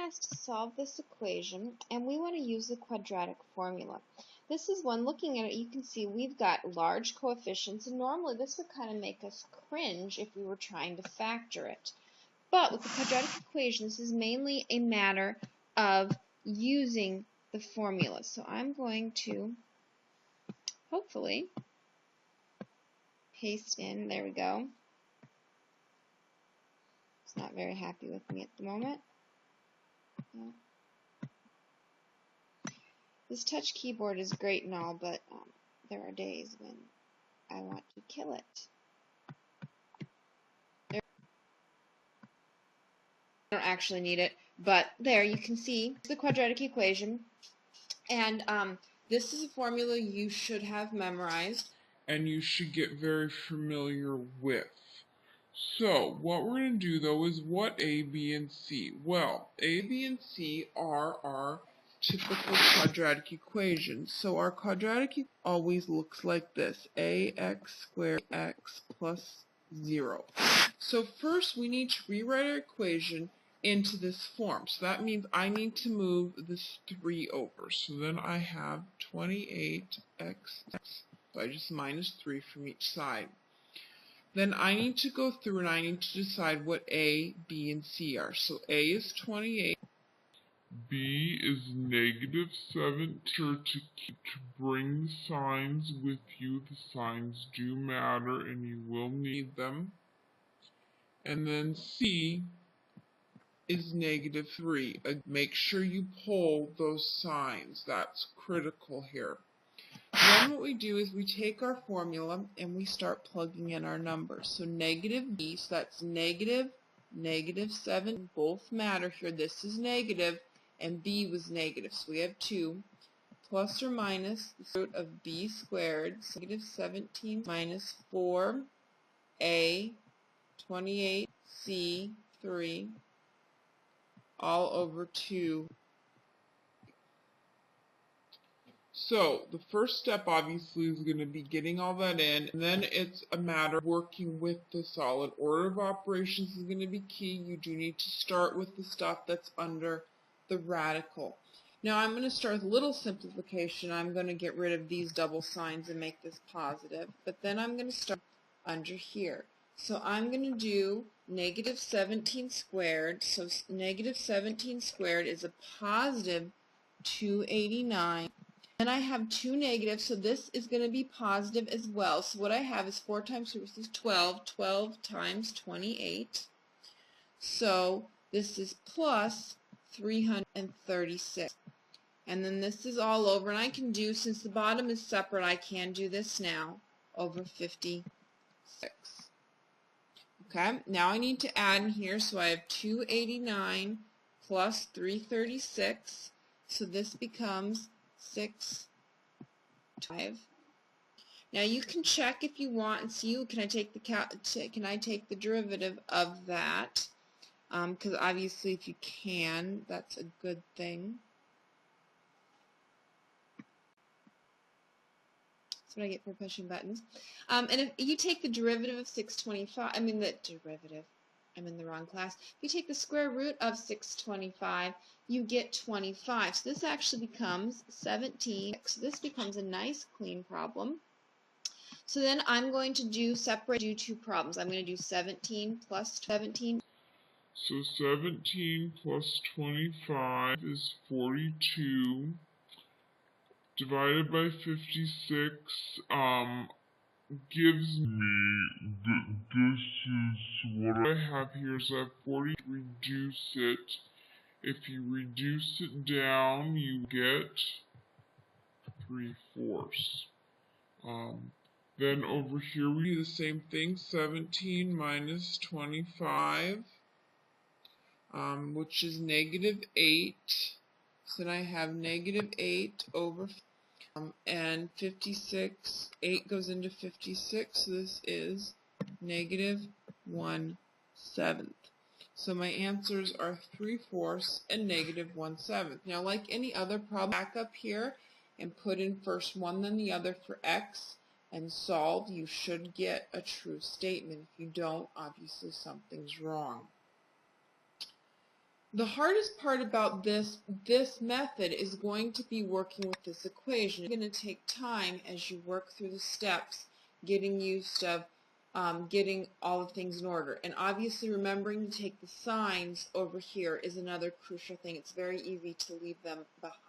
asked to solve this equation, and we want to use the quadratic formula. This is one, looking at it, you can see we've got large coefficients, and normally this would kind of make us cringe if we were trying to factor it. But with the quadratic equation, this is mainly a matter of using the formula. So I'm going to hopefully paste in, there we go. It's not very happy with me at the moment. No. This touch keyboard is great and all, but there are days when I want to kill it. I don't actually need it, but there you can see the quadratic equation, and this is a formula you should have memorized and you should get very familiar with. So what we're going to do though is what A, B, and C? Well, A, B, and C are our typical quadratic equations. So our quadratic always looks like this: ax squared x plus 0. So first we need to rewrite our equation into this form. So that means I need to move this 3 over. So then I have 28x, so I just minus 3 from each side. Then I need to go through and I need to decide what A, B, and C are. So A is 28. B is negative 7. To bring signs with you. The signs do matter and you will need them. And then C is negative 3. Make sure you pull those signs. That's critical here. Then what we do is we take our formula and we start plugging in our numbers. So negative b, so that's negative, negative 7. Both matter here. This is negative and b was negative. So we have 2 plus or minus the root of b squared, so negative 17 minus 4a, 28c, 3, all over 2. So the first step obviously is going to be getting all that in, and then it's a matter of working with the solid. Order of operations is going to be key. You do need to start with the stuff that's under the radical. Now I'm going to start with a little simplification. I'm going to get rid of these double signs and make this positive, but then I'm going to start under here. So I'm going to do negative 17 squared. So negative 17 squared is a positive 289. Then I have 2 negatives, so this is going to be positive as well. So what I have is 4 times 3 is 12. 12 times 28. So this is plus 336. And then this is all over, and I can do, since the bottom is separate, I can do this now, over 56. Okay, now I need to add in here, so I have 289 plus 336. So this becomes 6.5. Now you can check if you want and see, can I take the derivative of that? Because obviously if you can, that's a good thing. That's what I get for pushing buttons. And if you take the derivative of 625, I'm in the wrong class. If you take the square root of 625, you get 25. So this actually becomes 17. So this becomes a nice clean problem. So then I'm going to do 2 problems. I'm going to do 17 plus 17. So 17 plus 25 is 42. Divided by 56 gives me this is what I have here. So I have 40. Reduce it. If you reduce it down, you get 3/4. Then over here we do the same thing. 17 minus 25, which is negative 8. So then I have negative 8 over, and 56, 8 goes into 56, so this is negative 1/7. So my answers are 3/4 and negative 1/7. Now, like any other problem, back up here and put in first one then the other for x and solve. You should get a true statement. If you don't, obviously something's wrong. The hardest part about this method is going to be working with this equation. It's going to take time as you work through the steps, getting used to getting all the things in order. And obviously remembering to take the signs over here is another crucial thing. It's very easy to leave them behind.